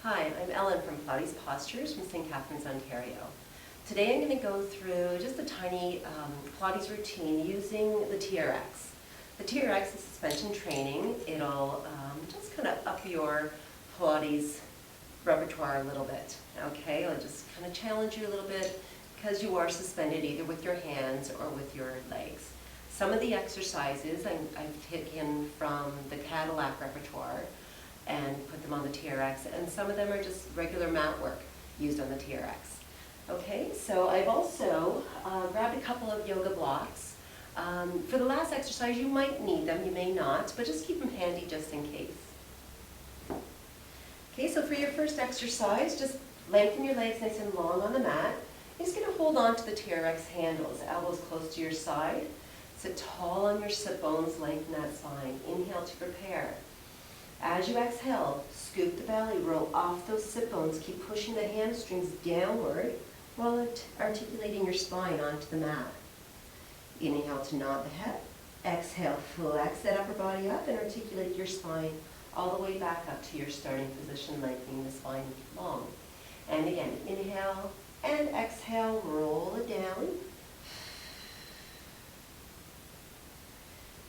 Hi, I'm Ellen from Pilates Postures from St. Catharines, Ontario. Today I'm going to go through just a tiny Pilates routine using the TRX. The TRX is suspension training. It'll just kind of up your Pilates repertoire a little bit. Okay, it'll just kind of challenge you a little bit because you are suspended either with your hands or with your legs. Some of the exercises I've taken from the Cadillac repertoire and put them on the TRX, and some of them are just regular mat work used on the TRX. Okay, so I've also grabbed a couple of yoga blocks. For the last exercise, you might need them, you may not, but just keep them handy just in case. Okay, so for your first exercise, just lengthen your legs nice and long on the mat. You're just going to hold on to the TRX handles, elbows close to your side. Sit tall on your sit bones, lengthen that spine. Inhale to prepare. As you exhale, scoop the belly, roll off those sit bones, keep pushing the hamstrings downward while articulating your spine onto the mat. Inhale to nod the head. Exhale, flex that upper body up and articulate your spine all the way back up to your starting position, lengthening the spine long. And again, inhale and exhale, roll it down.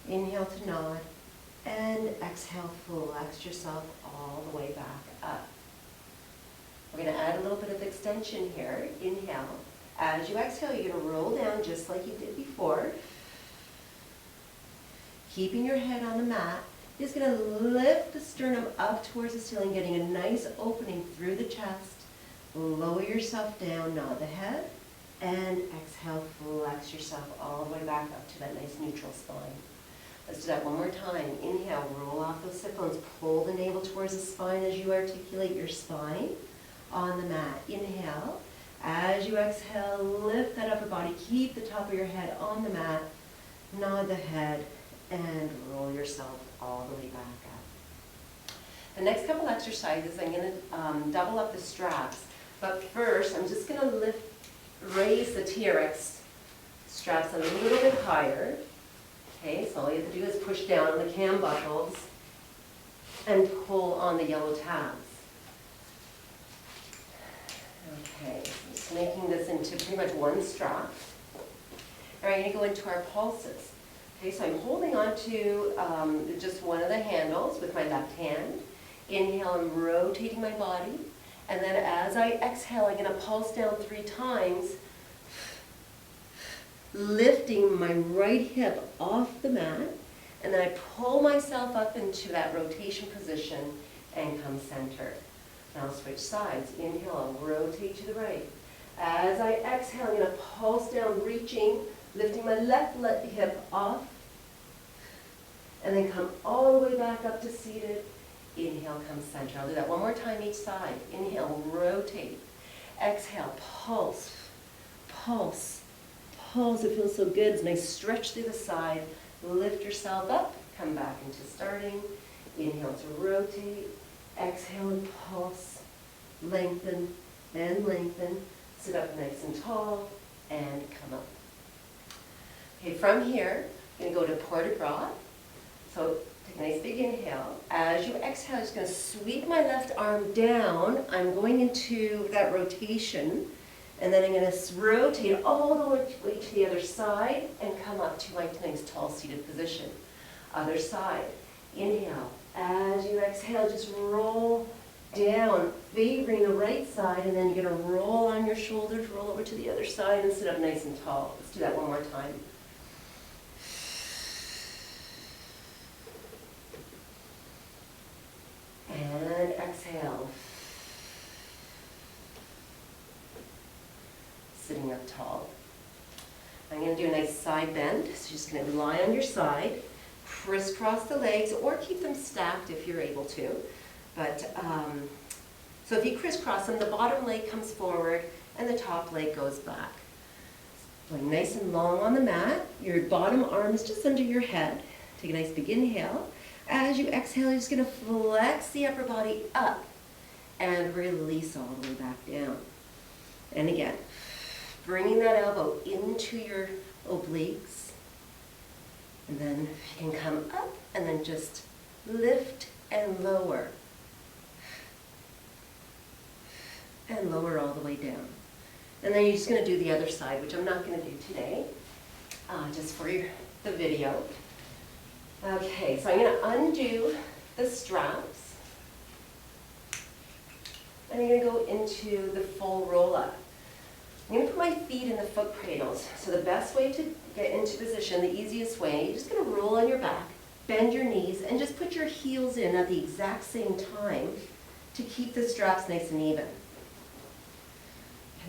Inhale to nod. And exhale, flex yourself all the way back up. We're going to add a little bit of extension here. Inhale. As you exhale, you're going to roll down just like you did before. Keeping your head on the mat. You're just going to lift the sternum up towards the ceiling, getting a nice opening through the chest. Lower yourself down, nod the head. And exhale, flex yourself all the way back up to that nice neutral spine. Let's do that one more time. Inhale, roll off those sit bones. Pull the navel towards the spine as you articulate your spine on the mat. Inhale. As you exhale, lift that upper body. Keep the top of your head on the mat. Nod the head and roll yourself all the way back up. The next couple exercises, I'm going to double up the straps. But first, I'm just going to raise the TRX straps a little bit higher. Okay, so all you have to do is push down on the cam buckles and pull on the yellow tabs. Okay, so just making this into pretty much one strap. All right, I'm going to go into our pulses. Okay, so I'm holding on to just one of the handles with my left hand. Inhale, I'm rotating my body. And then as I exhale, I'm going to pulse down 3 times. Lifting my right hip off the mat, and then I pull myself up into that rotation position and come center. Now I'll switch sides. Inhale, I'll rotate to the right. As I exhale, I'm going to pulse down, reaching, lifting my left hip off, and then come all the way back up to seated. Inhale, come center. I'll do that one more time each side. Inhale, rotate. Exhale, pulse, pulse. Pulse, it feels so good. It's a nice stretch through the side. Lift yourself up, come back into starting. Inhale to rotate. Exhale and pulse. Lengthen and lengthen. Sit up nice and tall and come up. Okay, from here, I'm going to go to port de bras. So take a nice big inhale. As you exhale, I'm just going to sweep my left arm down. I'm going into that rotation. And then I'm going to rotate all the way to the other side and come up to my nice tall seated position. Other side. Inhale. As you exhale, just roll down, favoring the right side, and then you're going to roll on your shoulders, roll over to the other side, and sit up nice and tall. Let's do that one more time. And exhale. Sitting up tall. I'm going to do a nice side bend. So you're just going to lie on your side, crisscross the legs, or keep them stacked if you're able to. But so if you crisscross them, the bottom leg comes forward and the top leg goes back. Going nice and long on the mat. Your bottom arm is just under your head. Take a nice big inhale. As you exhale, you're just going to flex the upper body up and release all the way back down. And again, bringing that elbow into your obliques. And then you can come up and then just lift and lower. and lower all the way down. And then you're just going to do the other side, which I'm not going to do today, just for the video. Okay, so I'm going to undo the straps. And I'm going to go into the full roll-up. I'm going to put my feet in the foot cradles. So the best way to get into position, the easiest way, you're just going to roll on your back, bend your knees, and just put your heels in at the exact same time to keep the straps nice and even.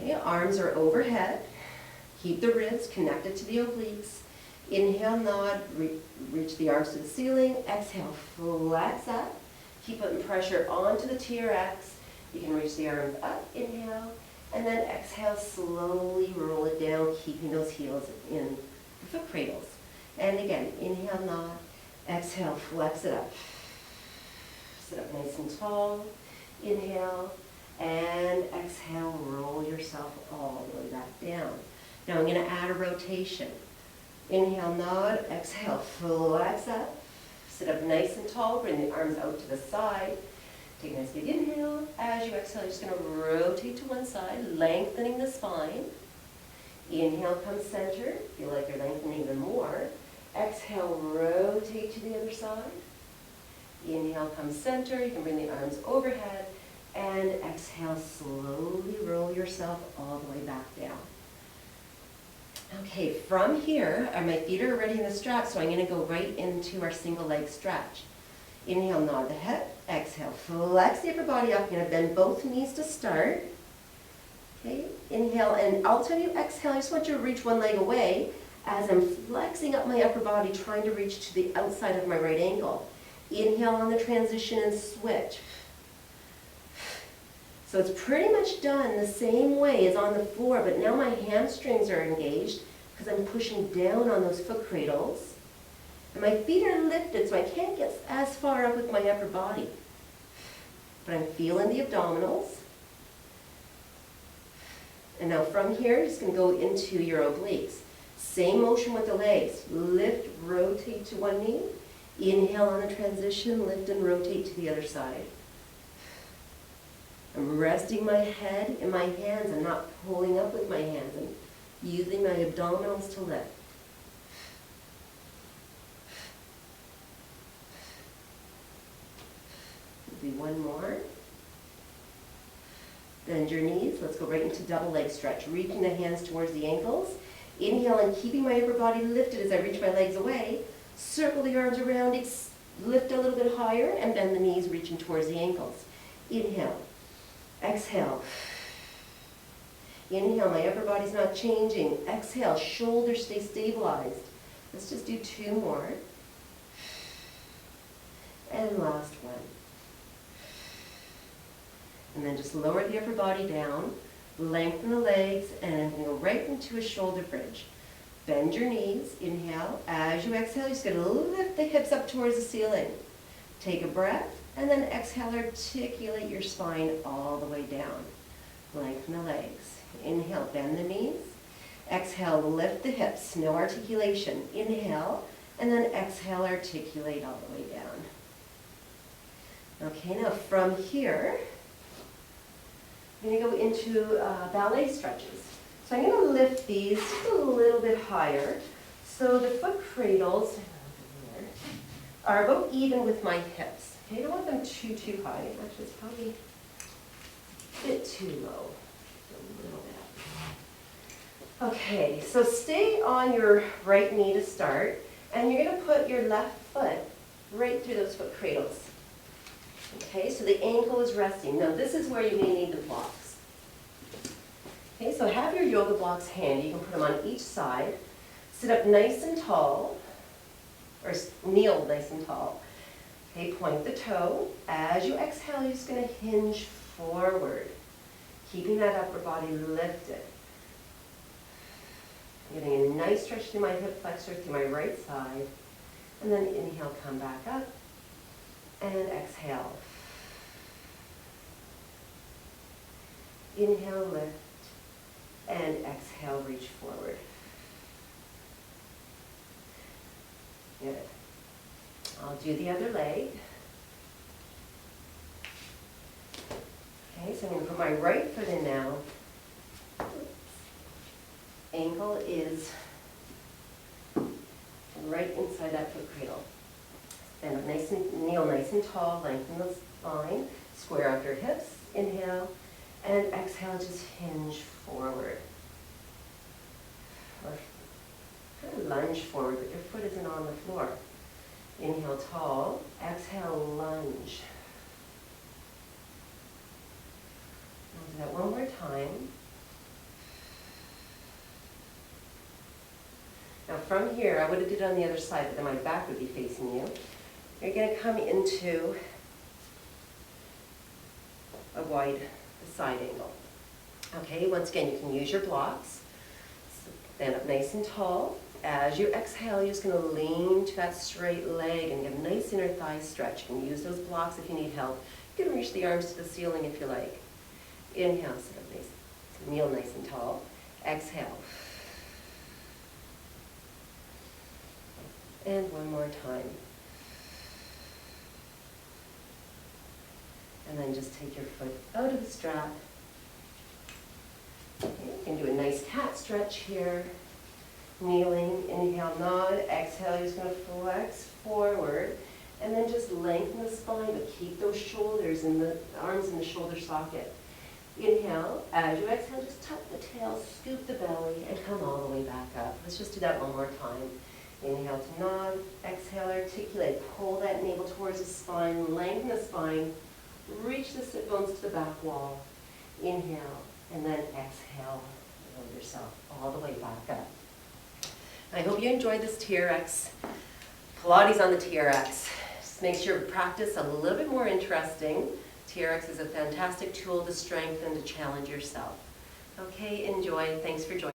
Okay, arms are overhead. Keep the ribs connected to the obliques. Inhale, nod, reach the arms to the ceiling. Exhale, flex up. Keep putting pressure onto the TRX. You can reach the arms up, inhale. And then exhale, slowly roll it down, keeping those heels in the foot cradles. And again, inhale, nod. Exhale, flex it up. Sit up nice and tall. Inhale. And exhale, roll yourself all the way back down. Now I'm going to add a rotation. Inhale, nod. Exhale, flex up. Sit up nice and tall. Bring the arms out to the side. Take a nice big inhale. As you exhale, you're just going to rotate to one side, lengthening the spine. Inhale, come center. Feel like you're lengthening even more. Exhale, rotate to the other side. Inhale, come center. You can bring the arms overhead. And exhale, slowly roll yourself all the way back down. Okay, from here, my feet are already in the straps, so I'm going to go right into our single leg stretch. Inhale, nod the head. Exhale, flex the upper body up. You're going to bend both knees to start. Okay, inhale, and I'll tell you, exhale, I just want you to reach one leg away as I'm flexing up my upper body, trying to reach to the outside of my right ankle. Inhale on the transition and switch. So it's pretty much done the same way as on the floor, but now my hamstrings are engaged because I'm pushing down on those foot cradles. And my feet are lifted, so I can't get as far up with my upper body. But I'm feeling the abdominals. And now from here, you're just going to go into your obliques. Same motion with the legs. Lift, rotate to one knee. Inhale on the transition, lift and rotate to the other side. I'm resting my head in my hands. I'm not pulling up with my hands. I'm using my abdominals to lift. Do one more. Bend your knees. Let's go right into double leg stretch. Reaching the hands towards the ankles. Inhale and keeping my upper body lifted as I reach my legs away. Circle the arms around, lift a little bit higher, and bend the knees, reaching towards the ankles. Inhale. Exhale. Inhale, my upper body's not changing. Exhale, shoulders stay stabilized. Let's just do two more. And last one. And then just lower the upper body down, lengthen the legs, and go right into a shoulder bridge. Bend your knees, inhale. As you exhale, you're just going to lift the hips up towards the ceiling. Take a breath, and then exhale, articulate your spine all the way down. Lengthen the legs. Inhale, bend the knees. Exhale, lift the hips, no articulation. Inhale, and then exhale, articulate all the way down. Okay, now from here, I'm going to go into ballet stretches. So I'm going to lift these just a little bit higher. So the foot cradles are about even with my hips. Okay, I don't want them too high. Actually, it's probably a bit too low. A little bit. Okay, so stay on your right knee to start, and you're going to put your left foot right through those foot cradles. Okay, so the ankle is resting. Now this is where you may need the blocks. Okay, so have your yoga blocks handy. You can put them on each side. Sit up nice and tall, or kneel nice and tall. Okay, point the toe. As you exhale, you're just going to hinge forward, keeping that upper body lifted. I'm getting a nice stretch through my hip flexor, through my right side. And then inhale, come back up. And exhale. Inhale, lift. And exhale, reach forward. Good. I'll do the other leg. Okay, Okay, so I'm going to put my right foot in now. Ankle is right inside that foot cradle. Stand up nice and kneel nice and tall, lengthen the spine, square out your hips, inhale, and exhale, just hinge forward. Or kind of lunge forward, but your foot isn't on the floor. Inhale tall, exhale lunge. I'll do that one more time. Now from here, I would have did it on the other side, but then my back would be facing you. You're going to come into a wide side angle. Okay, once again, you can use your blocks. Stand up nice and tall. As you exhale, you're just going to lean to that straight leg and get a nice inner thigh stretch. You can use those blocks if you need help. You can reach the arms to the ceiling if you like. Inhale, sit up nice, kneel nice and tall. Exhale. And one more time. And then just take your foot out of the strap. Okay, you can do a nice cat stretch here. Kneeling, inhale, nod, exhale, you're just going to flex forward. And then just lengthen the spine, but keep those shoulders and the arms in the shoulder socket. Inhale, as you exhale, just tuck the tail, scoop the belly, and come all the way back up. Let's just do that one more time. Inhale to nod, exhale, articulate, pull that navel towards the spine, lengthen the spine, reach the sit bones to the back wall. Inhale, and then exhale, roll yourself all the way back up. I hope you enjoyed this TRX, Pilates on the TRX. Just makes your practice a little bit more interesting. TRX is a fantastic tool to strengthen, to challenge yourself. Okay, enjoy. Thanks for joining.